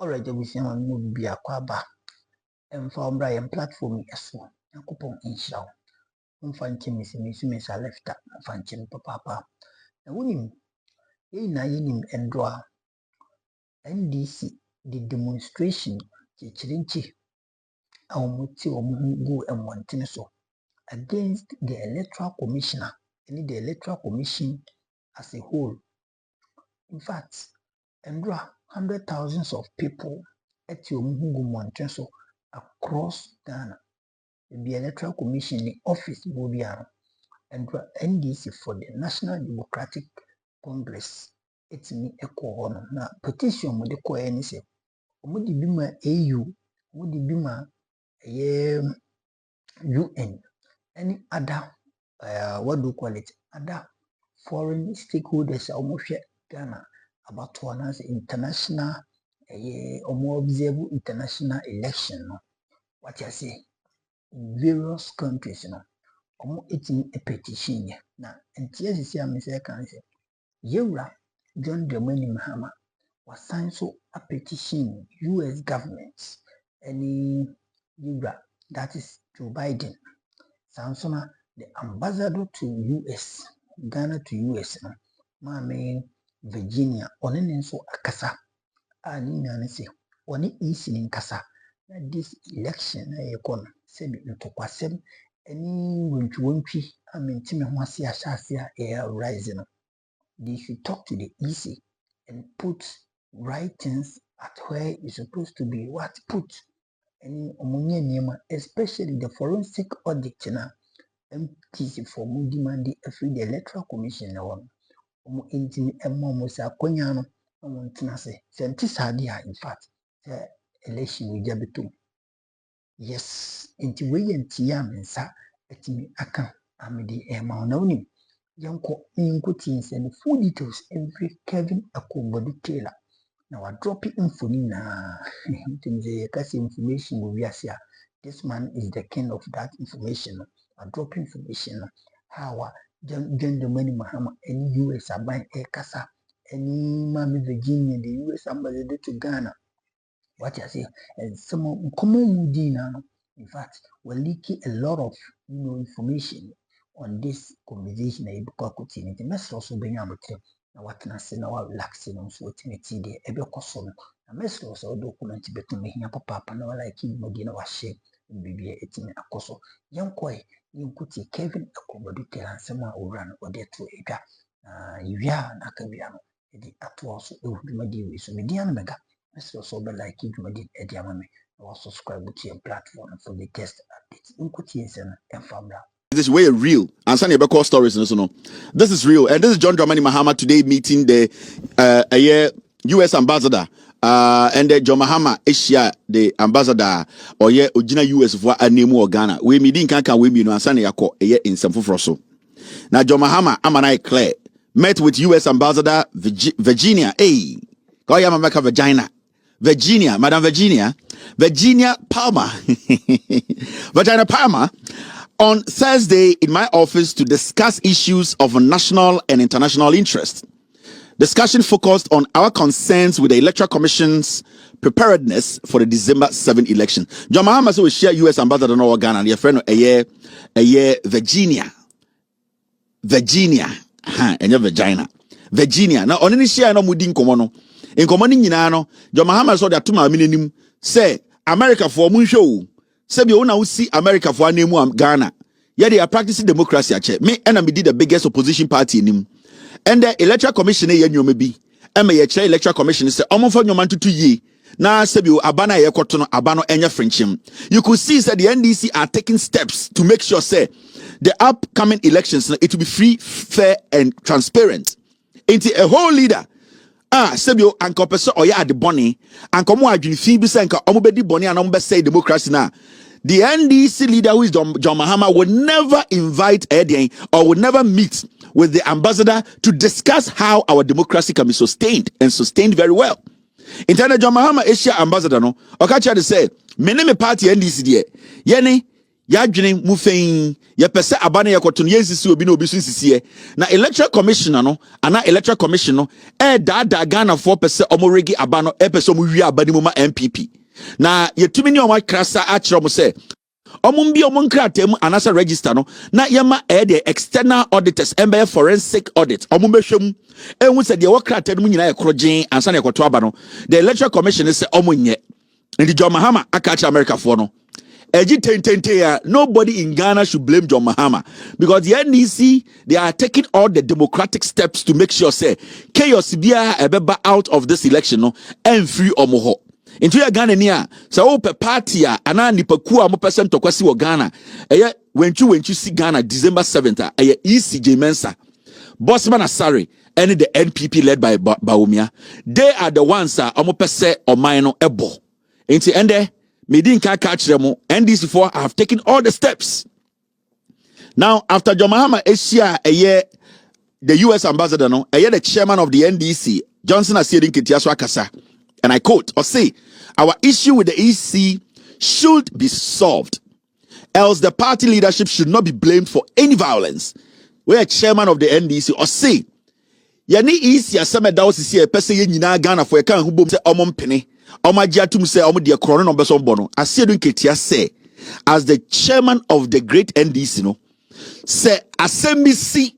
Already we see on no be a kwaba and found Brian platform as one. A coupon in show. Unfanchim is Miss left up, Fanchim papa. A winning, na yinim and draw NDC, the demonstration, Chirinchi, our muti or go and one so against the Electoral Commissioner, and the Electoral Commission as a whole. In fact, and draw 100,000s of people at your Mungu so across Ghana. The Electoral Commission in office will be and NDC for the National Democratic Congress. It's me echo on na petition with the coin say omudi bima AU omudi bima UN any other what do you call it, other foreign stakeholders almost Ghana about to announce international observe international election no what you say in various countries no it's a petition na and yes see am say can say Yewra John Mahama was signed so a petition US government any Yewra that is Joe Biden Sansona the ambassador to US Ghana to US no Mame Virginia onene so akasa ani na ne se oni isi ni nkasa na this election na yekon sebi ntokwasem any wontwi amenti me ho ase ahyase a rise no. They should talk to the EC and put right things at where it's supposed to be. What put any omunye niyama, especially the forensic audit na MTC for mu demand every the Electoral Commission na one. Omu intimi emma musa konya no omu ntinase. Sentisa adia in fact the election we jabitum. Yes, inti we yentiya mensa etimi aka amedi emma na unim. Yanko teams and full details every Kevin Akombo detailer. Now I drop it info na information will be here. This man is the king of that information. I drop information how gentleman Mahama any US are buying a casa any Mammy Virginia the US ambassador to Ghana. What you say and some common dina in fact we're leaking a lot of information on this conversation na ibuka kuti the message also bring am to na what na say na wa relax no so timeti de ebe koso no na message also document beto me hia papa na like mo di na wa share bibia etimi akoso yankoi yinkuti Kevin Akobodu telansema owura no ode to edwa yia na kabia no edi ato also ehudumadi we so media na mega message also be like edumadi edi amame na subscribe to your platform for the latest updates yinkuti ensena enfamra. This is way real. And some call stories and so no. This is real. And this is John Mahama today meeting the US ambassador. And John Mahama Asia the ambassador or Ojina US for a name or Ghana. We meeting can we be no answer yako in some froso. Now John Mahama Amanai Claire met with US ambassador Virginia. Hey, call ya Mama Virginia. Virginia, Madam Virginia Palmer. Virginia Palmer. On Thursday in my office to discuss issues of national and international interest. Discussion focused on our concerns with the Electoral Commission's preparedness for the December 7 election. John Mahama said we share US ambassador no Ghana and your friend a year Virginia. And your Virginia. Now on any share no mudi nkomo in nkomo ni nyina no John Mahama saw that 2 million say America for mun show. Sebi una usi America for name Ghana. Yeah, they are practicing democracy. Me and I did the biggest opposition party in him. And the Electoral Commission ye be. And me Electoral Commission say omo for nyoman to ye. Na sebi abana ye kotono abano enya Frenchim. You could see that the NDC are taking steps to make sure say the upcoming elections it will be free, fair, and transparent. Into a whole leader. Sebio anko peso oya ade boni anko mo adwinfi bi se nka omo bedi boni and omo be say democracy na the NDC leader who is John Mahama would never invite Edian or would never meet with the ambassador to discuss how our democracy can be sustained and sustained very well. Internal John Mahama Asia ambassador no okacha de say me party NDC de yene ya adwene mu fein ye pese abane ye koto no yensisi obi na obi so nsisiye na electoral commission no ana electoral commission no da Ghana for pese omoregi abano pese omuwi abani mu ma NPP na yetumi ni omo krasa a kire mo se omum bi omon kratem anasa register no na yema the external auditors embe forensic audit omum behwem ehun se de wo kratem mu nyina ye krogen ansa na ekoto aba no the electoral commission say omonye ndi John Mahama aka kire America for no nobody in Ghana should blame John Mahama because the NDC, they are taking all the democratic steps to make sure say chaos be out of this election no and free omoho. Into your Ghana near so open party ana nipaku mo person to kwasi wo Ghana when you see Ghana December 7th ECJ Mensa Bossman Asari and the NPP led by Baumia, they are the ones omo pese omino ebo into ende me didn't catch them. NDC4 have taken all the steps. Now, after John Mahama Asia a year, the US ambassador, no, a year the chairman of the NDC, Johnson Asiedin Kitiaswa Kasa, and I quote, or say, our issue with the EC should be solved, else the party leadership should not be blamed for any violence. We're chairman of the NDC, or say, yani EC aseme da osisi e pese ye nyina Ghana for e kan hu bom se omom pene omagiatum say omo de krono no beso mbo asiedu ketia say as the chairman of the great NDC no say asembisi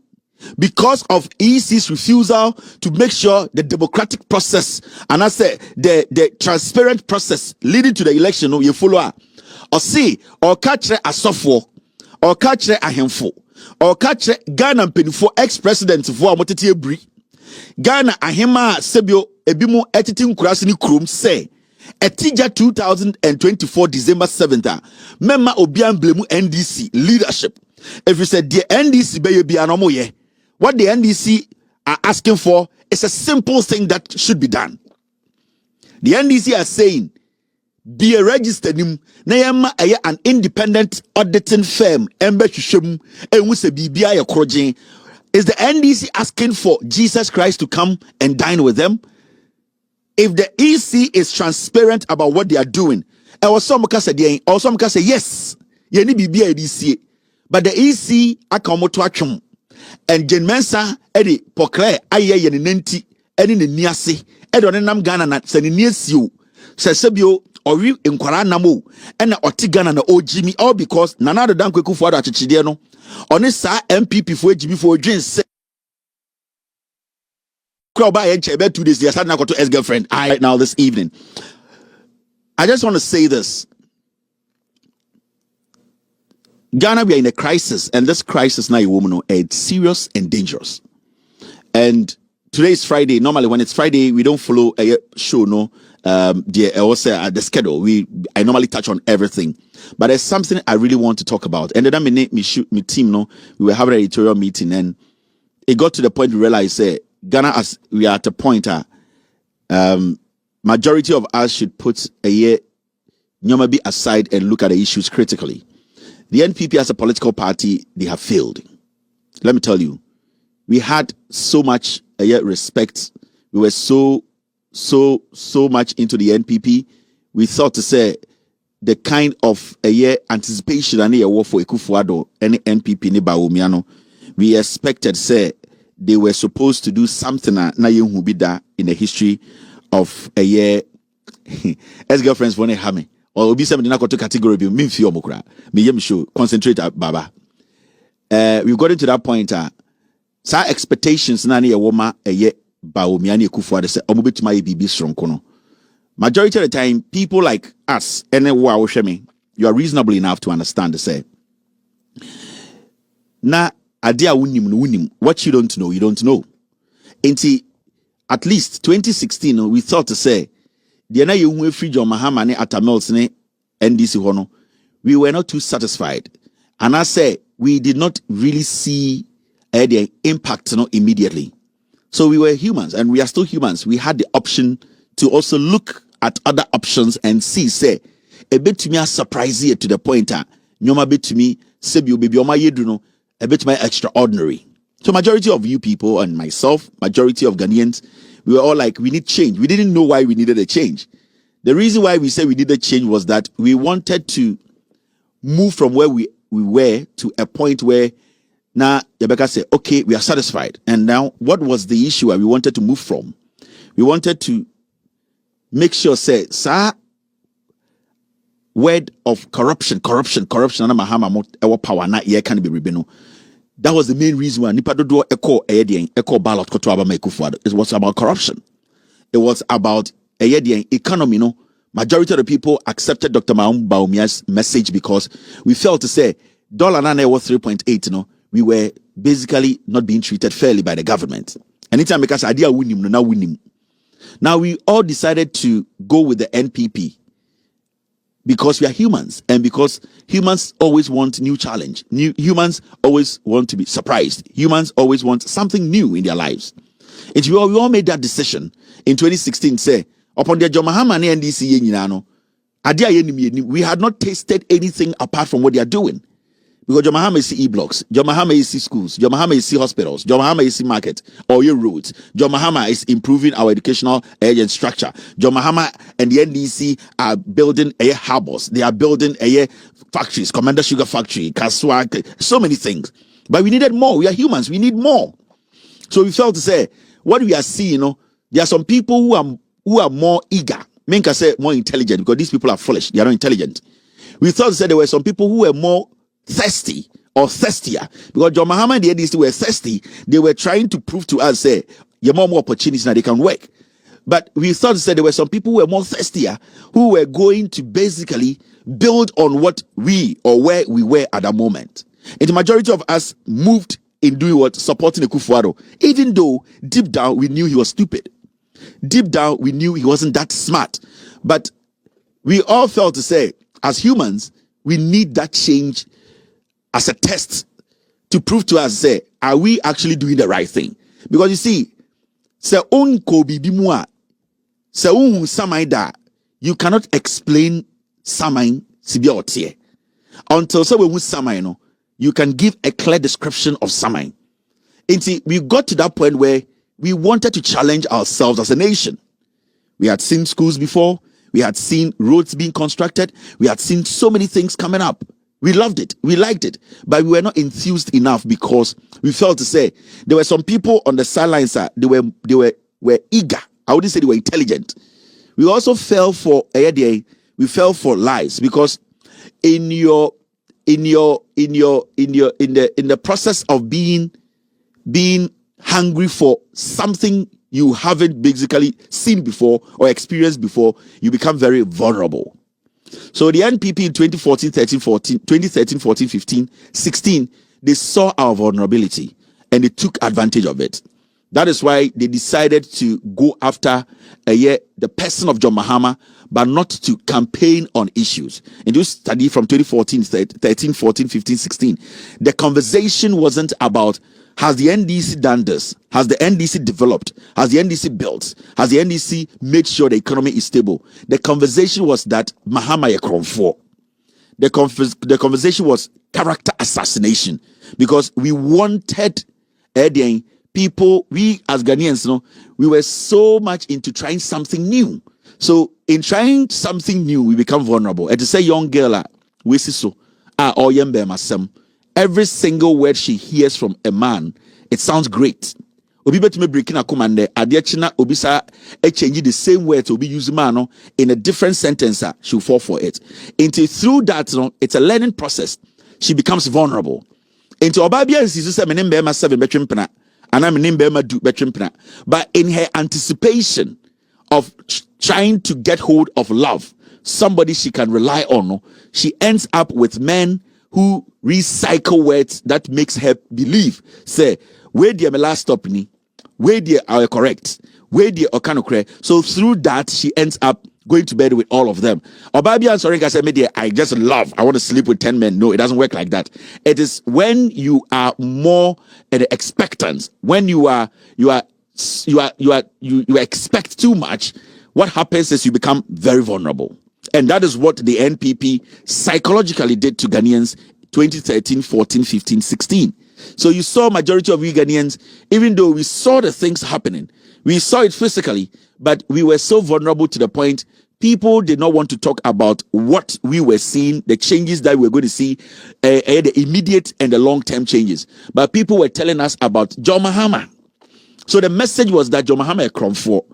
because of EC's refusal to make sure the democratic process and I say the transparent process leading to the election no you follow or see or catch asofo or catch ahemfo or catch Ghana penifo ex-president for amotete ebri Ghana ahema sebio ebimu etitin kurasini krom say etija 2024 December 7th memma obian blemu NDC leadership if you said the NDC be bia no moye what the NDC are asking for is a simple thing that should be done. The NDC are saying be a registered na yema an independent auditing firm embe hwehwem enwu se bibia ye krogen. Is the NDC asking for Jesus Christ to come and dine with them? If the EC is transparent about what they are doing, or some can say yes, you need be EC, but the EC akamoto atwom and Jen Mensa Eddie Pokle aye ye nenti eni ne niase edo ne nam Ghana na se ne niasio se sebio ori nkwara namo ena oti Ghana na ojimi all because Nana Dan Kweku ado achichide no oni sa MPP fo ejimi fo odwen se crowd by 2 days they started now to ex-girlfriend right now this evening. I just want to say this. Ghana, we are in a crisis, and this crisis now, it's serious and dangerous. And today is Friday. Normally, when it's Friday, we don't follow a show, no. The schedule. I normally touch on everything, but there's something I really want to talk about. And then me team, no, we were having an editorial meeting, and it got to the point we realized, Ghana, as we are at a point, majority of us should put a year, Nyoma be aside and look at the issues critically. The NPP as a political party, they have failed. Let me tell you, we had so much respect. We were so much into the NPP. We thought to say the kind of anticipation and a war for Ekufuado any NPP ni Baumiano. We expected say they were supposed to do something na yehubida in the history of a year. Ex-girlfriends want to have me. Or obi se me na to category bi me mfi omokra me yem show concentrate baba we've gotten to that point sa expectations na na woma eye Baumia na Ekufuado se omobetima ye bibi stronko no majority of the time people like us ene wo a wo hwe me you are reasonable enough to understand say na ade a wunim what you don't know until at least 2016 we thought to say the na yehu free John Mahama ne Atamels ne NDC hono we were not too satisfied and I say we did not really see the impact immediately. So we were humans and we are still humans. We had the option to also look at other options and see say a bit to me a surprise here to the point nyoma bit to me sebi baby oma yedu no a bit my extraordinary. So majority of you people and myself, majority of Ghanaians, we were all like, we need change. We didn't know why we needed a change. The reason why we said we needed change was that we wanted to move from where we were to a point where now Rebecca said, okay, we are satisfied. And now what was the issue we wanted to move from? We wanted to make sure, say, sir, word of corruption, and Mahama our power na ye can be ribeno. That was the main reason why Nipa do echo ballot koto aba Mekufuado. It was about corruption. It was about economy. No, majority of the people accepted Dr. Baumia's message because we felt to say dollar na was 3.8. No, we were basically not being treated fairly by the government. Anytime because idea win him, now win him. Now we all decided to go with the NPP because we are humans, and because humans always want new challenge. Humans always want to be surprised. Humans always want something new in their lives. And we all made that decision in 2016. Say upon the John Mahama and NDC, we had not tasted anything apart from what they are doing. Because John Mahama is e-blocks, John Mahama is schools, John Mahama is hospitals, John Mahama is market or your roads. John Mahama is improving our educational agent structure. John Mahama and the NDC are building a harbors. They are building a factories, Commander Sugar Factory, Kaswa, so many things. But we needed more. We are humans. We need more. So we felt to say what we are seeing. There are some people who are more eager. Men can say more intelligent because these people are foolish. They are not intelligent. We thought to say there were some people who were more thirsty or thirstier because John Mahama and the NDC were thirsty. They were trying to prove to us, say, you have more opportunities now, they can work. But we thought to say there were some people who were more thirstier who were going to basically build on what we or where we were at that moment. And the majority of us moved in doing what? Supporting Akufo-Addo, even though deep down we knew he was stupid. Deep down we knew he wasn't that smart. But we all felt to say, as humans, we need that change as a test to prove to us, say, are we actually doing the right thing? Because you see, you cannot explain samai sibiotie until samai you can give a clear description of samai. And see, we got to that point where we wanted to challenge ourselves as a nation. We had seen schools before, we had seen roads being constructed, we had seen so many things coming up. We loved it. We liked it. But we were not enthused enough because we felt to say there were some people on the sidelines that they were eager. I wouldn't say they were intelligent. We also fell for lies because in the process of being hungry for something you haven't basically seen before or experienced before, you become very vulnerable. So the NPP in 2013, 14, 15, 16, they saw our vulnerability and they took advantage of it. That is why they decided to go after the person of John Mahama, but not to campaign on issues. And you study from 2014, 13, 14, 15, 16. The conversation wasn't about, has the NDC done this? Has the NDC developed? Has the NDC built? Has the NDC made sure the economy is stable? The conversation was that Mahama Yekromfo. The conversation was character assassination because we wanted people, we as Ghanaians, we were so much into trying something new. So in trying something new, we become vulnerable. And to say young girl, we see so, or yembe masem. Every single word she hears from a man, it sounds great. Obi betumi breaking a command adiachina obi sa change the same word obi use man in a different sentence, she'll fall for it. Until through that, it's a learning process. She becomes vulnerable. Into Obabia is say me name ma 7 between pena and I'm name ma do between pena. But in her anticipation of trying to get hold of love, somebody she can rely on, she ends up with men who recycle words that makes her believe, say, where the last stop ni, where they are correct, where they are kind of correct. So through that, she ends up going to bed with all of them. Obabia and Sorinka said, I just love, I want to sleep with 10 men. No, it doesn't work like that. It is when you are more expectant, when you expect too much, what happens is you become very vulnerable. And that is what the NPP psychologically did to Ghanaians 2013, 14, 15, 16. So you saw majority of we Ghanaians, even though we saw the things happening, we saw it physically, but we were so vulnerable to the point people did not want to talk about what we were seeing, the changes that we were going to see, the immediate and the long-term changes. But people were telling us about John Mahama. So the message was that John Mahama a crown 4,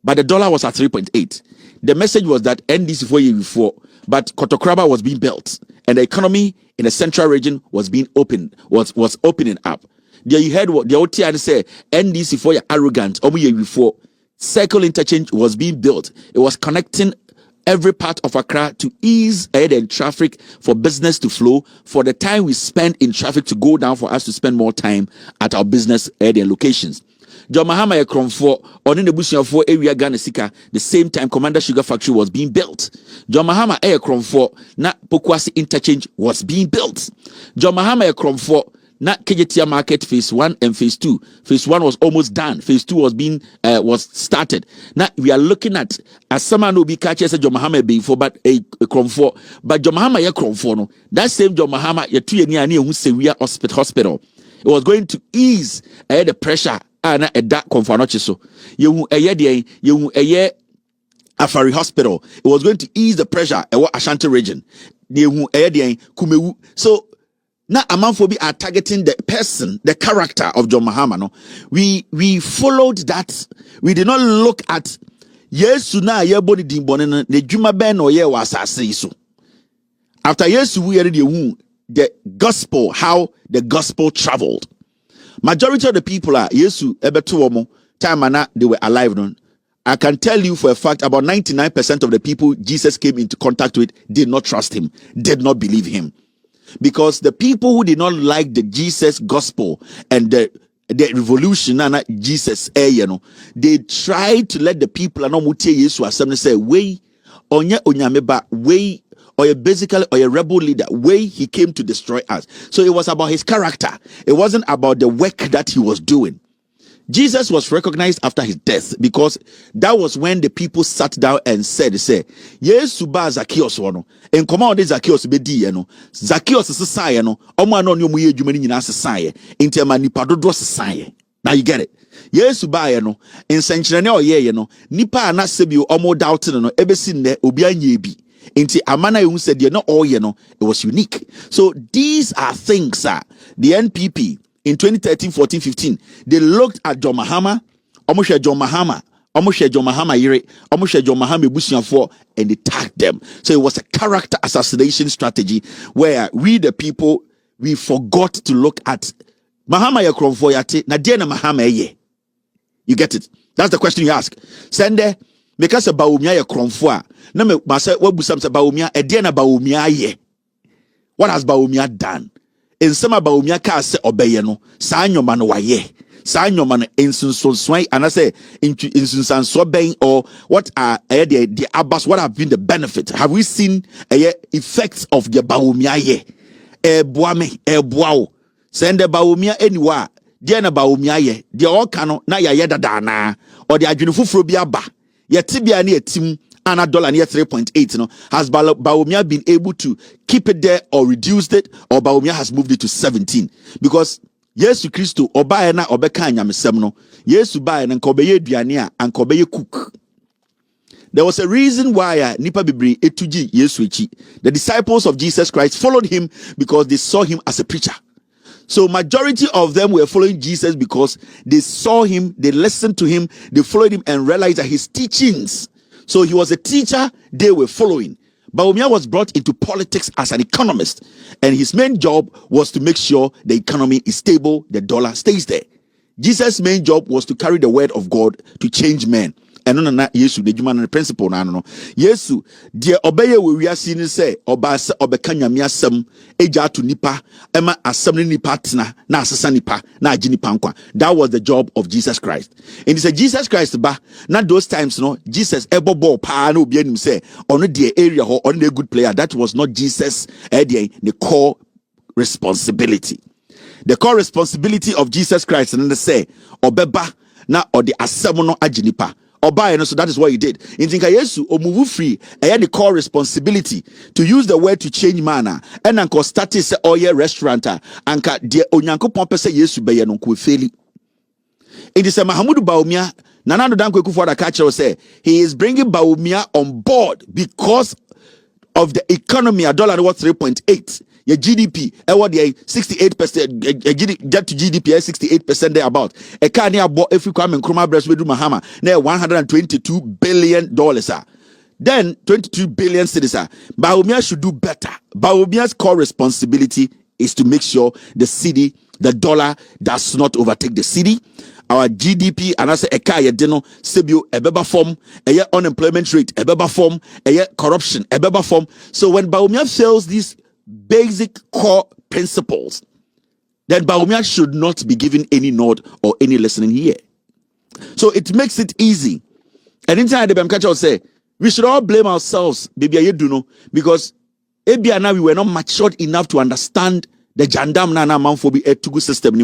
but the dollar was at 3.8. The message was that NDC 4 years before, but Kotokraba was being built, and the economy in the central region was being opened, was opening up. There you heard what the OT say, NDC 4 year arrogant, year before. Circle interchange was being built. It was connecting every part of Accra to ease ahead and traffic for business to flow, for the time we spend in traffic to go down, for us to spend more time at our business ahead and locations. John Mahama Ekronfo on in the Bushia for area Ghana Sika, the same time Commander Sugar Factory was being built. John Mahama Ekronfo na Pokwasi interchange was being built. John Mahama Ekronfo na KJTia market phase 1 and phase 2. Phase 1 was almost done. Phase 2 was started. Now we are looking at as someone who be catches John Mahama being for but a Kronfo. But John Mahama ye Kronfo no. That same John Mahama ye 2 year near who Sevilla hospital. It was going to ease the pressure na that konfanoche so. You Afari Hospital. It was going to ease the pressure Ashanti region. So now, Amanfobi are targeting the person, the character of John Mahama. No, we followed that. We did not look at Yesu na yeboni dimbone ne juma ben or ye wasase so. After Yesu we heard the gospel, how the gospel traveled. Majority of the people are Yesu ebetuomo time ana they were alive. No, I can tell you for a fact about 99% of the people Jesus came into contact with did not trust him, did not believe him. Because the people who did not like the Jesus gospel and the revolution and Jesus, they tried to let the people and Yesu assembly say, way onye onyameba, way or basically or a rebel leader, way he came to destroy us. So it was about his character. It wasn't about the work that he was doing. Jesus was recognized after his death because that was when the people sat down and said, Yesu ba Zacchaeus wono. En koma ode Zacchaeus be di no. Zacchaeus sesaye no. Omo ano ne omo ye adwuma ni nyina sesaye. Enti ma nipa dodo sesaye. Now you get it. Yesu ba ye no. Nsenkyerene oyeye no. Nipa ana sebio omo doubt no ebesi ne obi anye bi. Enti amana ehun said ye no oye no. It was unique. So these are things the NPP in 2013, 14, 15, they looked at John Mahama, Omoshe John Mahama, Omoshe John Mahama Yere, Omoshe John Mahama Busianfo, and they tagged them. So it was a character assassination strategy where we, the people, we forgot to look at Mahama Yakronfo Yate, Nadiana Mahama Ye. You get it? That's the question you ask. Sende, because a Baumia Yakronfo, no me masa wabusam sa Baumia, Ediana Baumia Ye. What has Baumia done? In some about Miaka se obey no, Sanyo man waye, Sanyo man insunson sway, and I say insunsan swabing or what are the abbas, what have been the benefit? Have we seen effects of the Baumiaye? Boame, boao, send the Baumia anywhere, Diana Baumiaye, the all cano, na ya yeda dana, or the Ajunufufrobia ba, yet tibia near Tim. $1 near 3.8, has Baumia been able to keep it there or reduced it, or Baumia has moved it to 17? Because Yesu Christo obaye na obeka nyamesem no, Yesu baye na nkobeye duane a ankobeye cook. There was a reason why nipa bibri etuji Yesu echi. The disciples of Jesus Christ followed him because they saw him as a preacher. So majority of them were following Jesus because they saw him, they listened to him, they followed him and realized that his teachings. So he was a teacher they were following. Baumia was brought into politics as an economist, and his main job was to make sure the economy is stable, the dollar stays there. Jesus' main job was to carry the word of God to change men. And no Yesu the human principle no Yesu de obeye we wiase ni say oba se obeka nyame asem eja to nipa ema asem ni nipa tena na asesa nipa na agi nipa nkwa. That was the job of Jesus Christ. And he said Jesus Christ ba na those times no Jesus ebobo pa na obi anim say ono the area ho ono a good player. That was not Jesus the core responsibility. The core responsibility of Jesus Christ and they say obeba na or the asem no agi nipa. So that is what he did. In Tinka Yesu, or move free, I had the core responsibility to use the word to change manner. And Uncle Status or your restaurant, Anka dear Onyanko Pompa say Yesu Bayan Feli. It is a Mahamudu Baumia, Nana Dankwa Kufuor catcher say he is bringing Bawumia on board because of the economy. A dollar was 3.8. Your GDP, what the 68%, get to GDP 68% there about. A car near bought if you come and Kroma Breast with Mahama, near $122 billion. Then 22 billion citizens. Bawumia should do better. Bawumia's core responsibility is to make sure the city, the dollar, does not overtake the city. Our GDP and I say eka ye deno sebio ebeba form, eye unemployment rate ebeba form, eye corruption ebeba form. So when Bawumia fails these basic core principles, then Bawumia should not be given any nod or any listening here. So it makes it easy. And inside the Bamkacha will say, we should all blame ourselves, baby, I do know, because now we were not matured enough to understand the jandam nana manfobi etugu system.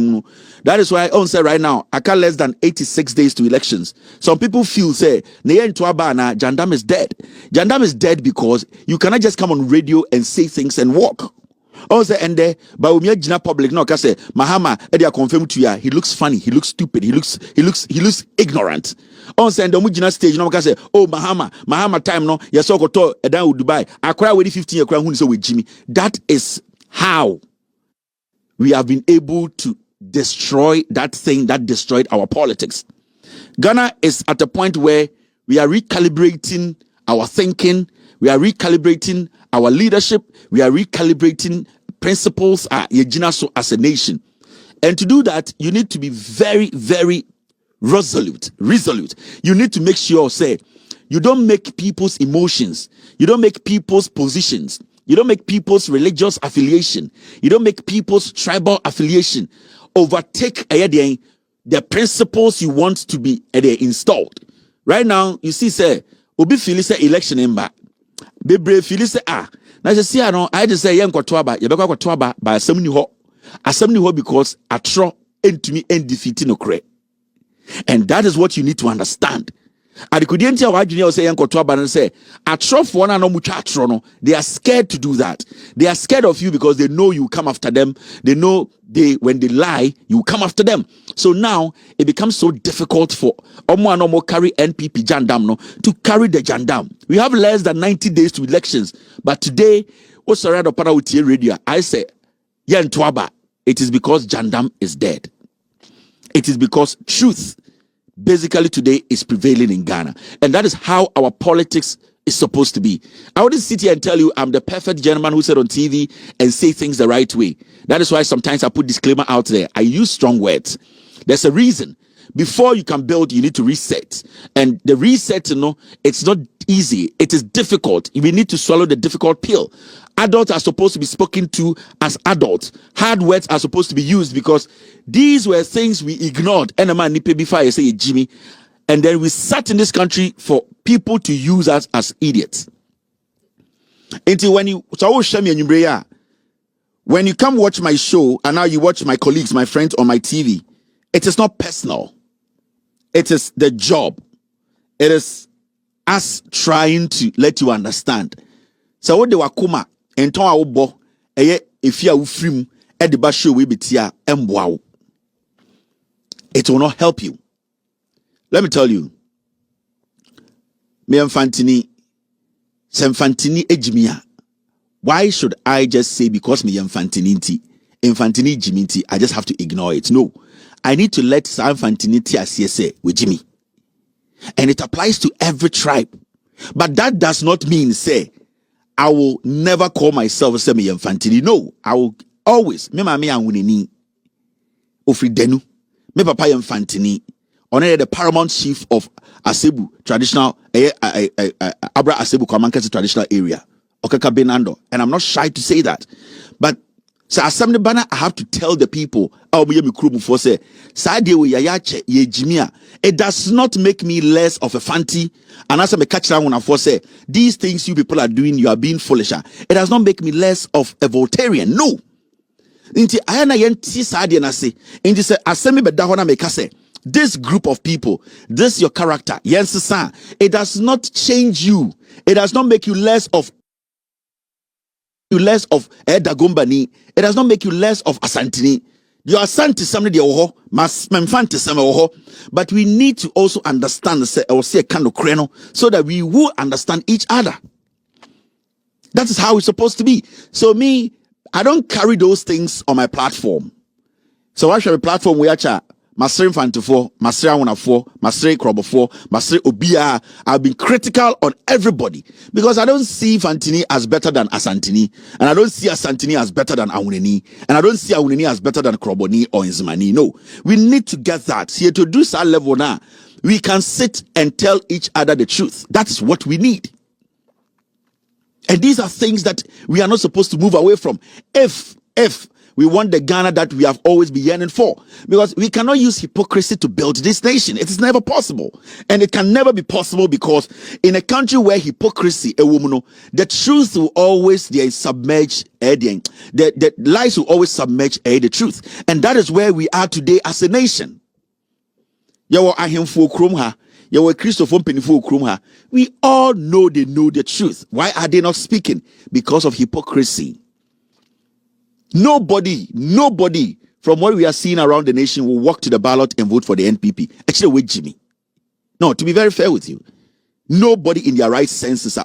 That is why I say right now, I can't less than 86 days to elections. Some people feel say jandam is dead. Jandam is dead because you cannot just come on radio and say things and walk. Also, and there, but we make Gina public no can say Mahama, they are confirmed to ya. He looks funny, he looks stupid, he looks ignorant. Also, and the Gina stage no can say, oh Mahama time no, yes, so go to down with Dubai. I cry with 15 year crown with Jimmy. That is how we have been able to destroy that thing that destroyed our politics. Ghana is at a point where we are recalibrating our thinking, we are recalibrating our leadership, we are recalibrating principles as a nation. And to do that, you need to be very, very resolute. You need to make sure, say, you don't make people's emotions, you don't make people's positions, you don't make people's religious affiliation, you don't make people's tribal affiliation overtake the principles you want to be installed. Right now, you see, say, Obi feel say election in back. Bebre feel say now just see I just say yenkotwaba yebekwa kwatwaba by asem ni ho because atro entumi endefeat no kre. And that is what you need to understand. Adikudienti awadwene say yenkotwaba and say atrofo na no mutwa atro no, they are scared to do that. They are scared of you because they know you come after them. They know when they lie, you come after them. So now it becomes so difficult for Omo carry NPP jandam no to carry the jandam. We have less than 90 days to elections, but today, radio, I say, it is because jandam is dead. It is because truth, basically today, is prevailing in Ghana, and that is how our politics is supposed to be. I wouldn't sit here and tell you I'm the perfect gentleman who said on TV and say things the right way. That is why sometimes I put disclaimer out there. I use strong words. There's a reason. Before you can build, you need to reset. And the reset, it's not easy. It is difficult. We need to swallow the difficult pill. Adults are supposed to be spoken to as adults. Hard words are supposed to be used because these were things we ignored. And a man before I say Jimmy. And then we sat in this country for people to use us as idiots. Until when you come watch my show and now you watch my colleagues, my friends on my TV, it is not personal. It is the job. It is us trying to let you understand. So what the wakuma and ton awbo if you ufrim at the basho we betia embow. It will not help you. Let me tell you. Me Mfantini ejimia. Why should I just say because me Mfantini Jiminti, I just have to ignore it? No. I need to let Sam Fantinity as say with Jimmy. And it applies to every tribe. But that does not mean, say, I will never call myself a me Fantini. No, I will always. Me mami anwunini. Ofridenu. Me papa Fantini. Only the paramount chief of Asebu traditional Abra Asebu Kwamankasi traditional area. Okaka Benando. And I'm not shy to say that. But so assembly banner, I have to tell the people, it does not make me less of a fancy. And as I catch down when I say these things you people are doing, you are being foolish. It does not make me less of a Voltarian. No. This group of people, this your character, it does not change you. It does not make you less of Dagombani. It does not make you less of Asantini. You are sent to somebody but we need to also understand or say a kind of crano so that we will understand each other. That is how it's supposed to be. So me, I don't carry those things on my platform. So I share a platform where Masri Infantofo, Masri Awonafo, Masri Krobofo, Masri Obia. I've been critical on everybody because I don't see Fantini as better than Asantini, and I don't see Asantini as better than Awuneni, and I don't see Awuneni as better than Kroboni or Nzimani. No, we need to get that. See, to do that level now, we can sit and tell each other the truth. That is what we need. And these are things that we are not supposed to move away from. If we want the Ghana that we have always been yearning for, because we cannot use hypocrisy to build this nation. It is never possible, and it can never be possible because in a country where hypocrisy, the truth will always submerge, the lies will always submerge the truth, and that is where we are today as a nation. We all know they know the truth. Why are they not speaking? Because of hypocrisy. Nobody from what we are seeing around the nation will walk to the ballot and vote for the NPP. Actually, wait, Jimmy. No, to be very fair with you, nobody in their right senses will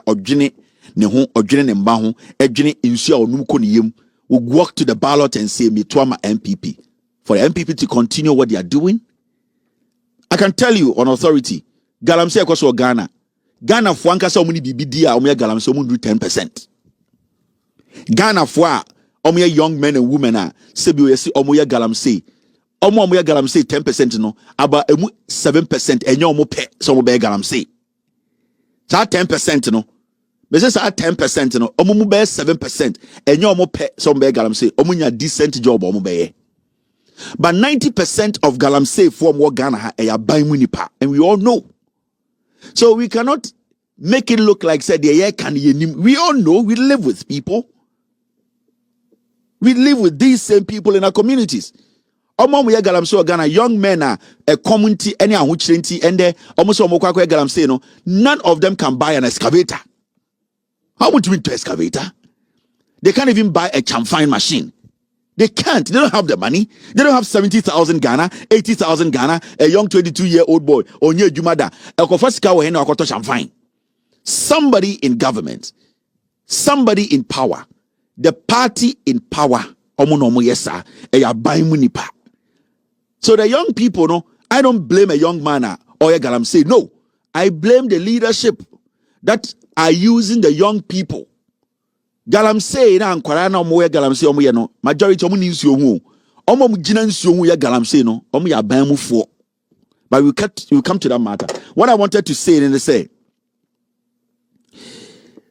walk to the ballot and say, me to my NPP. For the NPP to continue what they are doing, I can tell you on authority, Galamsey across Ghana for so many BBD, Galamsey do 10%. Ghana for young men and women are Sebi Omoya Galamsey. Omoya Galamsey 10% no, about 7% and your mope some be Galamsey. That 10% no. But say 10% no, omu be 7% and your mope some be Galamsey. Omunya decent job omu be. But 90% of Galamsey form what Ghana are by munipa, and we all know. So we cannot make it look like said the can we all know we live with people. We live with these same people in our communities. Ghana, young men are a community, any and almost none of them can buy an excavator. How would you mean to excavator? They can't even buy a chamfine machine. They can't. They don't have the money. They don't have 70,000 Ghana, 80,000 Ghana, a young 22-year-old boy, or near Jumada, chamfine. Somebody in government, somebody in power, the party in power, so the young people, no, I don't blame a young man or a galamsey. No, I blame the leadership that are using the young people. Galamsey na ankwara na omo ya galamsey omo ye no majority omo ni nsuo hu omo gina nsuo hu ya galamsey no omo ya ban mu fo. But we come to that matter. What I wanted to say in the say,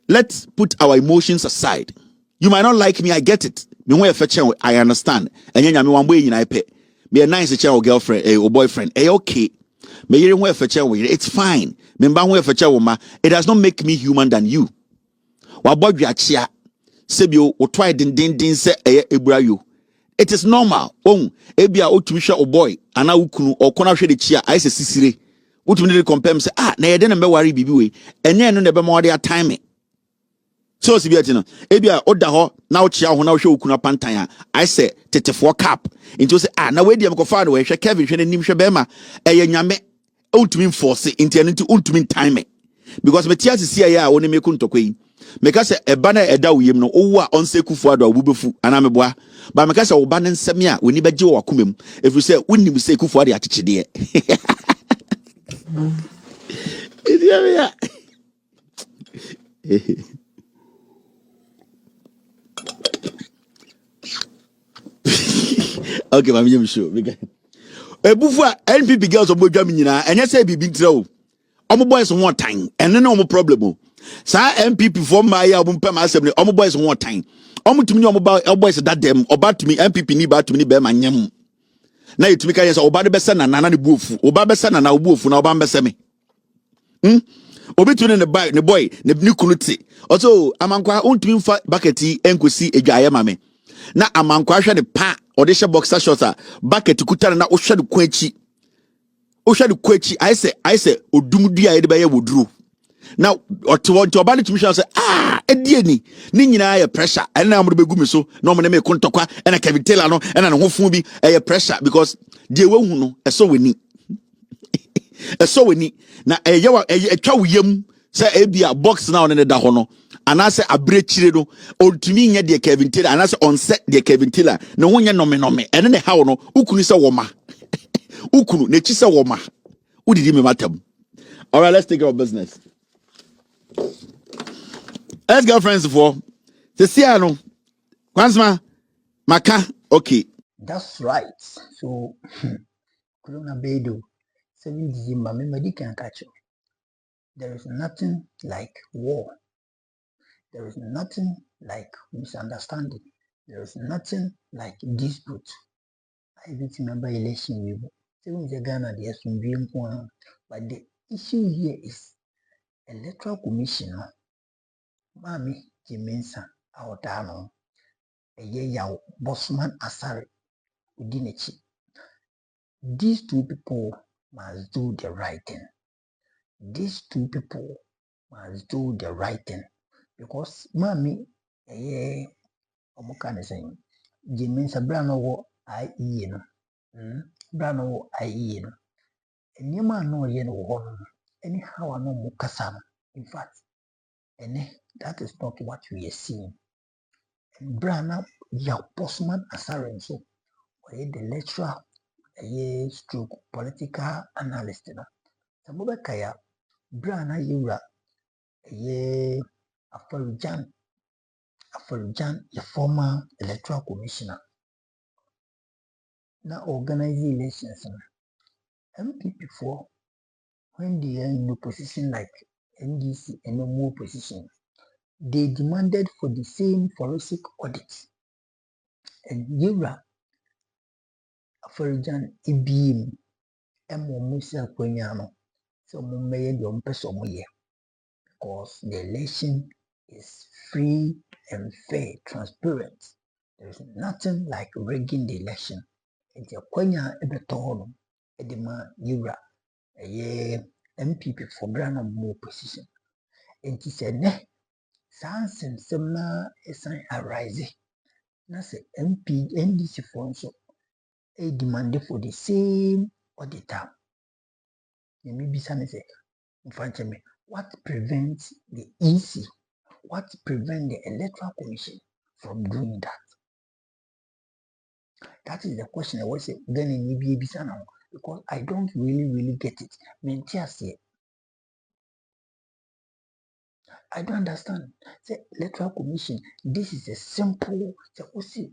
let's put our emotions aside. You might not like me, I get it. I understand. And then I'm one way in I pay. Me a nice child or girlfriend, or boyfriend, okay. Me hearing where it's fine. It does not make me human than you. Sebio or try din say ebrayu. It is normal. Ebia otumisha o boy, ana ukunu or kona shade chia, I say sisire. Utumini compare say, na yeden me worry bibi enye no nebe mo dia time. So sibiatino ebia oda ho na o chia ho na hwe okuna pantan I say 34 cap into say na we dia me kofa no we hwe Kevin hwe nim hwe be ma eye nyame ultimate force into ultimate time because me tia sisi ya woni me kuntokoi meka se eba na eda uyem no owo a onse kufu ado abubefu ana meboa ba meka se oba ne nsem a woni beje wo akomem efiri se wonnim se kufu ade akyekyede ya okay, I'm sure. Ebufu NPP girls obodwa me nyina enye say bibi ntra o. Omo boys one time and no omo problem o. Sa NPP for my ya omo ma asem omo boys one time. Omo tumi omo boys that them oba tumi NPP ni ba tumi ni be ma nyam. Na yetumi ka yes oba de be se na nana ne buofu. Oba be se na na obuofu na oba be se me. Obi tumi ne boy ne kunu also amankwa ontumi fa bucket enkosi edwaye ma me. Na amankwa hwe ne pa odesha boxer shorts bucket kuta na ohwe de kwachi I say odumdu ya de baye woduro Now ɔte wɔn nti ɔba ne tumi hwɛ sɛ ɛdeɛ ni ne nyinaa yɛ pressure ɛna na wɔde bɛgu me so na wɔn ne me ko ntɔkwa ɛna Kevin Taylor no ɛna ne ho fun bi ɛyɛ pressure because deɛ wehu no ɛsɔ w'ani na ɛtwa wo yam sɛ ebi a box na ɔne ne da hɔ no anaasɛ abirekyire no ɔntumi nyɛ deɛ Kevin Taylor anaasɛ ɔnsɛ deɛ Kevin Taylor ne ho nyɛ nɔmɛnɔmɛ ɛne ne haw no ukunu sɛ wɔma ukunu n'ekyi sɛ wɔma udidi me matam. All right, let's take care of business. Let's go, friends. For the Siano, Kwansma, Maka, okay. That's right. So, Corona Bedo, 7 December, me can catch you. There is nothing like war. There is nothing like misunderstanding. There is nothing like dispute. I remember election we so in Ghana there's some dream one, but the issue here is Electoral Commission. Mami Jimensa Aotano, a year Bosman Asari Udinichi. These two people must do the right thing. These two people must do the right thing. Because Mami, Omokane saying, Jimensa Brano IE no. Brano IE no. And you man know yen one. Anyhow, I know Mukasam. In fact, and that is not what we are seeing. And Brana, your postman Asaren so, the lecturer, a stroke political analyst. Samuba Kaya, Brana Yura, a Afarijan, the former electoral commissioner. Now organize elections. NPP for when they are in a position like NDC and no more position, they demanded for the same forensic audit. And Yura Afarijan Ibim Emo Musa Kwenyano, so Mumay the Umpesomoye, because the election is free and fair, transparent. There is nothing like rigging the election. And the Kwenya Ebetono, Edema Yura, a year MPP for Ghana more position. And he said, ne, sans and seminar a sign arise. Na say MP NDC for so a demand for the same auditor. You may be saying, what prevents the EC? What prevents the Electoral Commission from doing that? That is the question I was saying. Then in EBA, because I don't really get it. I don't understand. Say Electoral Commission, this is a simple. Say,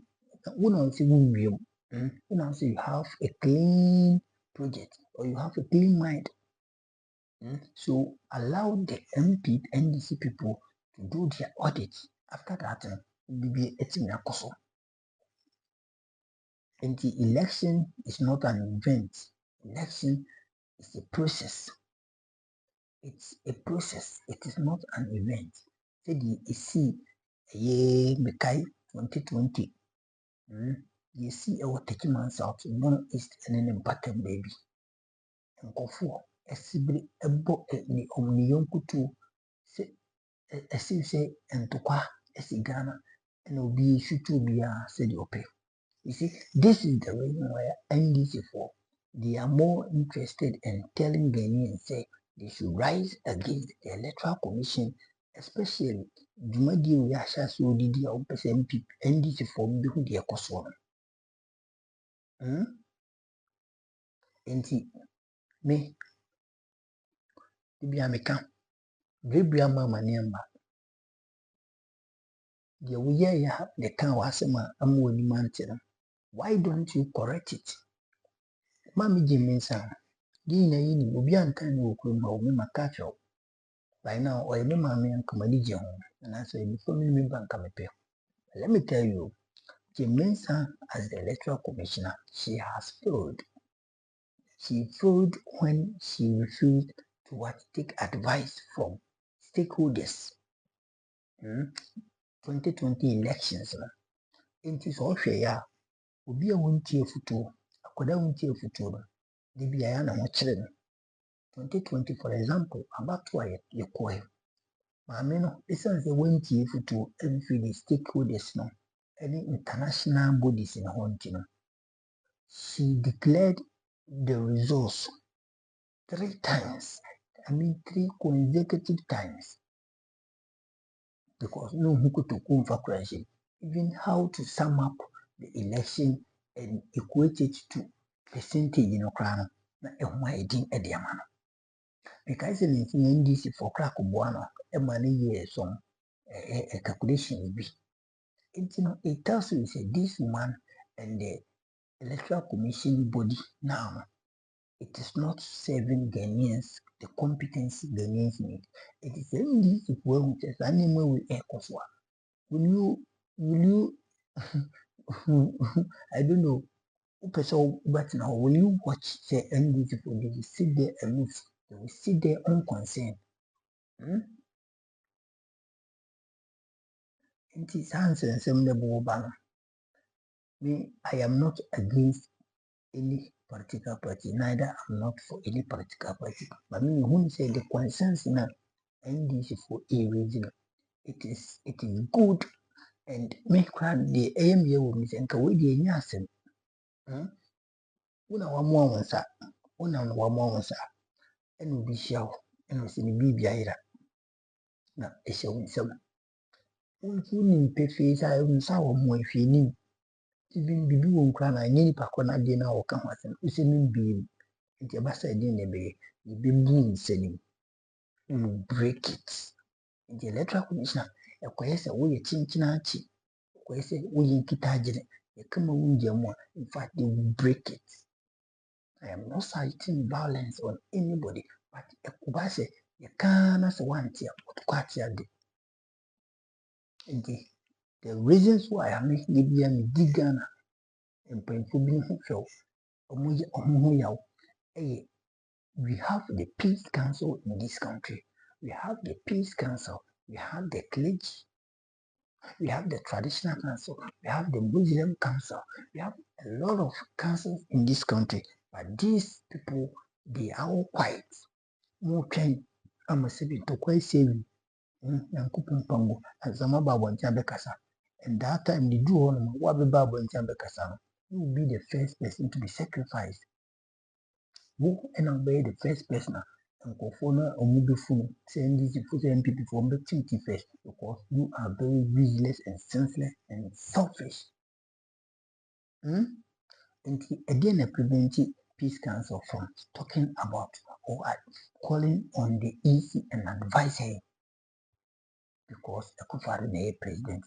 you have a clean project or you have a clean mind. So allow the MP, NDC people to do their audit. After that, be a and the election is not an event. Election is a process. It's a process. It is not an event. Say the EC, Mekai 2020. You see our 30 months out, North East and an important baby. And go for a sibling, a book, the omniyonkutu, say, and to qua, Ghana, and will be shoot to be said you pay. You see, this is the reason why NDC for they are more interested in telling Ghanaians say they should rise against the Electoral Commission, especially Jumadi Yasha so did the MP NDC for who they are coswon. And me, to be a mechan, Vibria Mamma Niamba. The way you have the cow asema amoni mantina. Why don't you correct it? Mammy Jimmy Sam, Dina Yini will be unkind will come catch up. By now, or any mammy and comedy home, and I say before me bank come pay. Let me tell you, Jimmy Sam as the electoral commissioner, she has failed. She failed when she refused to take advice from stakeholders. 2020 elections. It is all fair. Obi a wontie futuo, akoda wontie futuo no, de bia ya na ho kyere no. 2020, for example, about why you call Maame no, esan sɛ wantie futuo ɛmfiri the stakeholders no any international bodies in hɔ nti no, she declared the results 3 times. I mean 3 consecutive times. Because no who could to question even how to sum up the election and equate it to percentage in Ukraine na ɛho a ɛdin ɛde ama no. Because in NDC for crack buano a money year some a calculation be. It tells you say this man and the electoral commission body now it is not serving Ghanaians the competency Ghanaians need. It is NDC for which is animal with air coswa. Will you I don't know but now will you watch say NDC for they will sit there aloof, they will sit there unconcerned. It is answer similar banner. Me, I am not against any political party, neither I'm not for any political party. But me who say the consensus now NDC for a reason. It is good and make the aim here with me and we the nyasem. Una wa mo wansa, una wa mo wansa. Enu bi hia enu se ni bibia ira. Na ehye wunsem. Unfu ni pefe sa unsa wo mo ehwe ni. Even bibi won kra na nyini pakọ na de na wo ka ho asem. Use ni bi nti abasa de na be bi bu nsani. You break it. The electoral commissioner ekoye se wo ye chinchina achi. Ekoye se wo ye nkita agire. E kama wunje mo in fact they will break it. I am not citing violence on anybody, but ekubase you can't say one tia the reasons why I make Libya me digana and painful being show we have the peace council in this country. We have the peace council, we have the clergy, we have the traditional council, we have the Muslim council, we have a lot of councils in this country, but these people they are all quiet. More train I'm a saving to quite saving Yankupun Pango as a mobile and Jambekasa. And that time they do on what the Babu and Jambekasa. You will be the first person to be sacrificed. Who and obey the first person and Kofona or Mubifun saying this for the NPP from the activity first because you are very useless and senseless and selfish. And again, a preventive peace council from talking about or calling on the EC and advising because the Kufadu the president,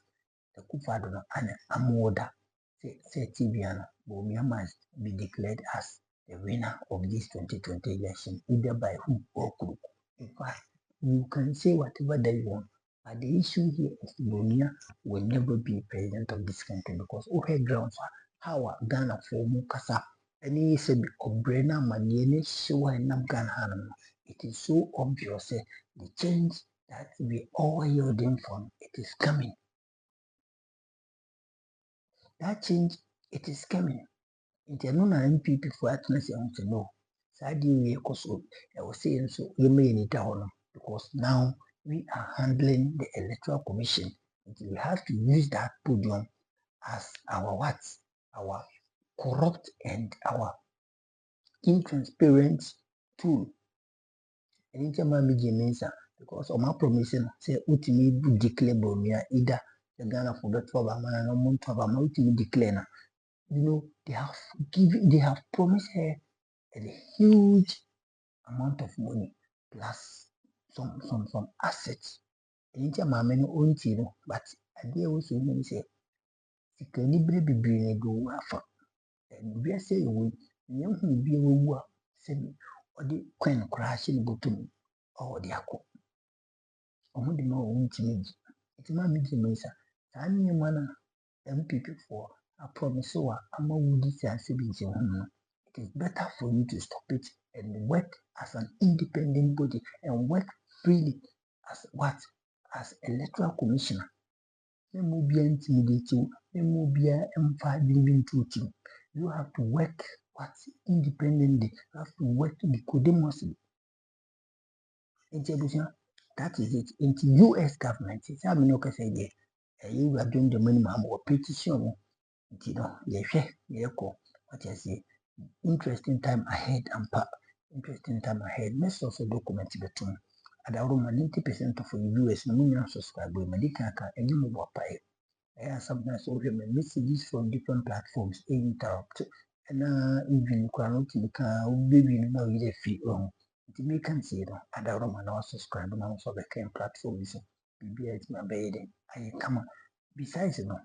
the Kufadu and Amoda say Tibiana, Bomia must be declared as the winner of this 2020 election, either by whom or who. In fact, you can say whatever they want, but the issue here is Bomia will never be president of this country because her grounds are how Ghana for Mukasa. And he said, Obrena Maniene, show and Ghana. It is so obvious the change that we all yielding from, it is coming. That change, it is coming. Nti no na NPP for atness to know. Sadi we koso I was saying so you may need because now we are handling the electoral commission. We have to use that podium as our what? Our corrupt and our intransparent tool. And in my means because of my promission say ultimately declare Bomia either the Ghana for the 12 and no month of ultimately declare. You know, they have promised her a huge amount of money plus some assets. And it's a mamma own tino, but a dear also means say, it can be bring go for. And we are saying, we young be a woo, send or the queen crashing bottom or the aqua. Or the more own to me. It's my meeting, Mesa. I mean, manner MPP for a promise so I'm a woody siblings. It is better for you to stop it and work as an independent body and work freely as what? As electoral commissioner. You have to work what independently. You have to work decodimously. Nti abusua, that is it. Nti US government, say me no kasa dey. You are doing the money Mahama petition no. Nti no, yɛkɔ. What you say? Interesting time ahead interesting time ahead. Next also document betum. Adaroma 90% of US no munya subscribe we medicaka and you move up. And sometimes we have messages from different platforms interrupt. And even quarantine can baby now you fee wrong. It may can say no Adaroma now subscribe now so the kind platforms. BBS my baby. I come besides no.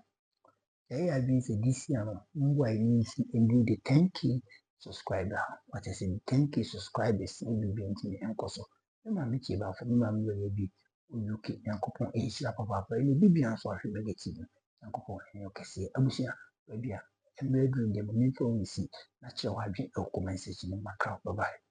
AIB said this year, why needs to the 10K subscriber. What I said, 10K subscribers in the BNT and Coso. The mammy chiba for me, mammy will be UK and coupon Asia Papa, and the BB answer for negative and coupon and you can say, Abusia, baby, and we're doing the money for we see natural hygiene or compensation in my crowd. Bye bye.